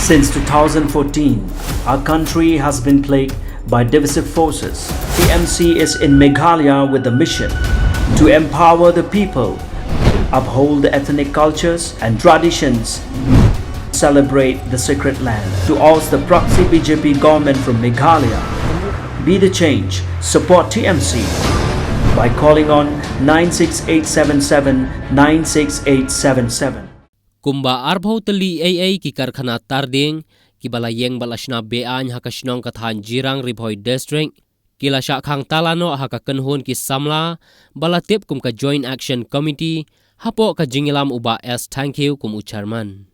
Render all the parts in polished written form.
Since 2014, our country has been plagued by divisive forces. TMC is in Meghalaya with the mission to empower the people, uphold the ethnic cultures and traditions, celebrate the sacred land. To oust the proxy BJP government from Meghalaya, be the change, support TMC by calling on 96877 96877. Kumba arbho tali AA ki karkhana tarding ki balayeng balashna bean hakashnong kathan jirang ribhoi district kila sha khang talano hakakanhun ki samla balatip kum ka joint action committee hapo ka jingilam uba as thank you kum uchairman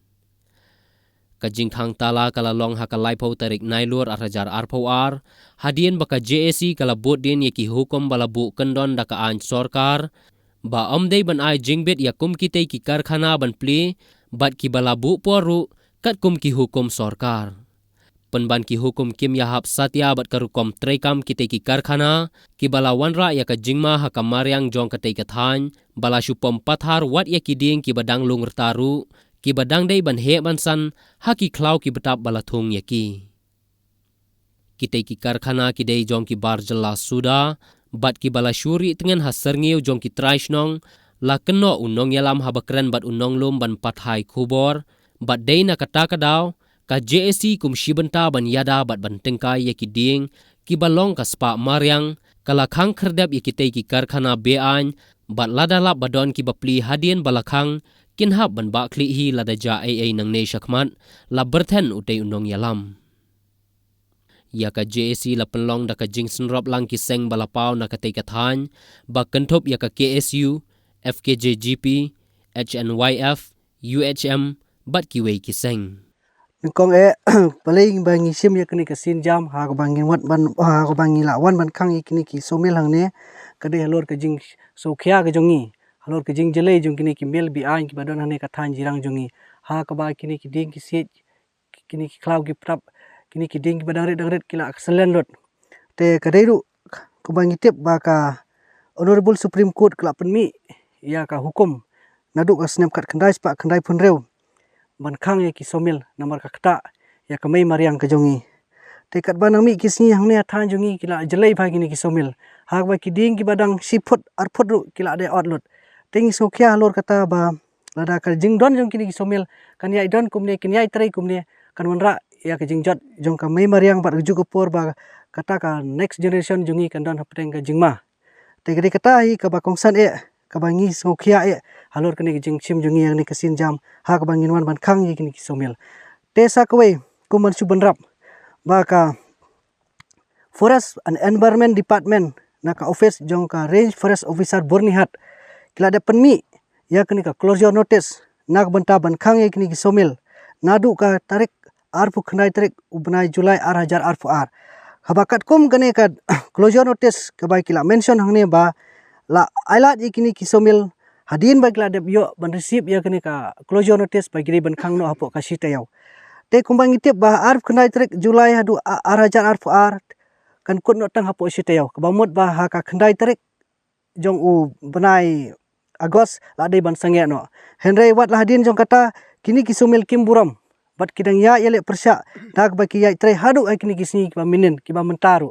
ka jingkhang tala kala long hakalaipo tarik nailur arhajar arpho ar hadien baka JAC kala bodin yaki hukum balabu kendon daka an sorkar ba omdei ban ai jingbet ya kum kitei ki karkhana ban pli bat ki balabu poru kat kum ki hukum sorkar penban ki hukum kim yahap satya bat karukom trekam kitei ki karkhana ki balawanra ya ka jingma hakam maryang jong katei kathan bala shupom pathar wat ya ki ding ki badang lungrtaru ki badang dei ban he bansan haki klau ki betap balathung yaki kitei ki karkhana ki dei jong ki barjala suda bat ki bala syuri tengen haserngeu jong ki traishnong la keno unong yalam habakren bat unong lum ban pathai khubor bat dei na kata kadaw ka JAC kum shibenta ban yada bat ban tengkai yaki ding ki balong ka spa maryang kala khang kherdap yaki tei ki karkhana bean bat ladalap badon ki bapli hadien balakhang kinhap ban bakli hi ladaja AA nang ne shakmat la berthen utei unong yalam ya ka JAC la penlong da ka jingsen rop lang ki seng balapau na ka tei kathan ba kanthop ya ka KSU FKJGP HNYF UHM bat ki wei ki seng kong paling bangi sim ya kini ka sin jam ha ka bangi wat ban ha ka bangi la wan ban khang ikini ki somel hang ne ka de halor ka jing so khya ka jongi halor ka jing jele jong kini ki mel bi ain ki badon hane ka than jirang jongi ha ka ba kini ki ding ki set kini ki klau ki prap kini ki ding ki badang red kila excellent lot te ka deiru ka bangi tip ba ka honorable supreme court kala penmi ya ka hukum naduk ka snap kat khandai spa khandai phun reu ban khang ya ki somil namar ka kata ya ka mai maryang ka jongi te kat banang mi kisni hang ne than jongi kila jelai bha kini ki somil ha ba ki ding ki badang siput arput ru kila de outlot ting so kya halor kata ba lada ka jing don jong kini ki somil kan ya don kumne kin ya trai kumne kan wanra ya ka jing jot jong ka mai maryang bat ju ko por ba kata ka next generation jongi kan don hapteng ka jingma te gede kata hi ka ba kongsan ka bangi so khia halor kini jing sim jongi yang ni kasin jam ha ka bangin wan ban khang yi kini ki somil te sa kwe kuman su banrap ba ka forest and environment department na ka office jong ka range forest officer bornihat kila de penmi ya kini ka closure notice nak banta ban khang yi kini ki somil nadu ka tarik arpu khnai tarik ubnai julai ar hajar arpu ar habakat kum kene ka closure notice ka bai kila mention hangne ba la ailat ikini ki somil hadin ba kila de yo ban receive ya kene ka closure notice ba giri ban khang no hapo ka sitayau te kumbang itip ba arp khnai tarik julai hadu ar hajar arpu ar kan kun no tang hapo sitayau ka bamut ba ha ka khandai tarik jong u banai agos la de ban sange no henry wat la hadin jong kata kini ki somil kim buram bat kidang ya yele persya tak ba ki ya trai hadu ai kini kisni ki ba minin ki ba mentaru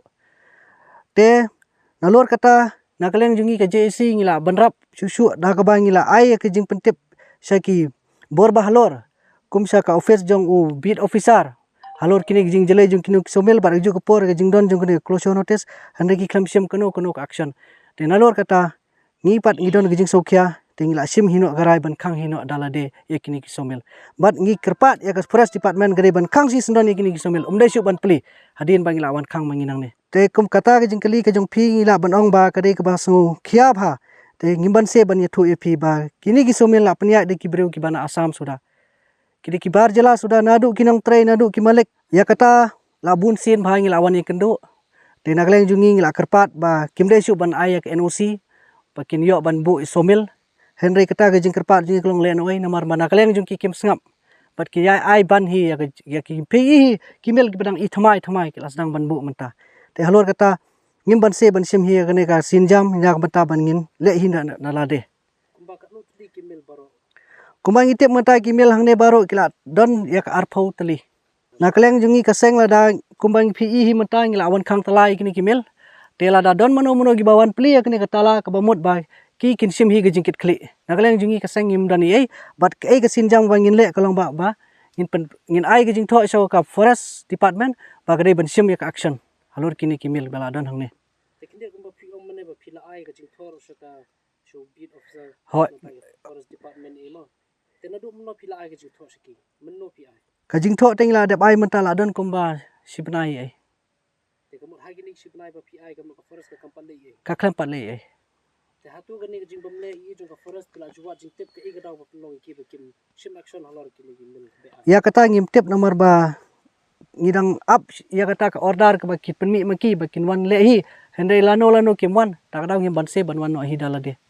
te nalor kata nakaleng jungi ka JAC ngila banrap susu dah ka ba ngila ai ka jing pentip syaki bor ba halor kum sya ka office jong u beat officer halor kini jing jele jong kini somel bar ju ko por ka jing don jong kini closure notice hande ki kham sim kono ka action te nalor kata ngi pat ngi don jing sokya tingila sim hino garai ban khang hino dalade yakini ki somel bat ngi kerpat ya ka forest department gare ban khang si sendon yakini ki somel umdai su ban pli hadin bangila wan khang manginang ne te kum kata ke jing kali ke jong phi ngila ban ong ba kade ke ba so khia bha te ngimban se ban yathu epi ba kini ki somel la pnya de ki breu ki bana asam sudah kini ki bar jala sudah nadu kinang trai nadu ki malek ya kata labun sin bha ngila wan kendo te nagleng jungi ngila kerpat ba kimde su ban ayak NOC pakin yo ban bu somel Henry kata ke jing kerpat jing klong len oi namar mana kaleng jung ki kim sngap bat ki ai ban hi ya ki pi kimel ki badang i thamai ki lasdang ban bu menta te halor kata ngim ban se ban sim hi gane ka sinjam yak bata ban ngin le hi na lade kumba ka no kimel baro kumbang itip mata kimel hangne baro kila don yak arphau tali Nah keleng jungi kaseng lada kumbang PI hi mentang lawan kang talai kini kimel. Tela da don mano gi bawan pli kini katala kabamut ba ki kin sim hi gejingkit kli. Nah keleng jungi kaseng ngim dani bat ke kesin jam bangin le kalong ba ngin ai gejing tho so ka forest department ba kadai ban sim ya ka action. Halor kini kimel bala don hangne. Tekinde kumba pi mane ba pila ai gejing thor so ka show beat of the Hoi forest department ema. Tenadu mno pila ai gejing thor siki. Menno pi ai. kajing tho teng la dep ai mentala don kumba sibnai ai. Kamut hai gini sibnai ba pi ai kamut ka forest ka kampan le ai. Ka klempat le ai. Te hatu gani gejing bamle i jong ka forest pila juwa jing tip ke i gadaw ba pelong ki ba kim sim action halor kini gimel be ai. Ya kata ngim tip nomor ba ngidang up ya kata ka order ka bakit penmi maki bakin wan le hi hendai lano kim wan tak daw ngim ban se ban wan no hi dalade.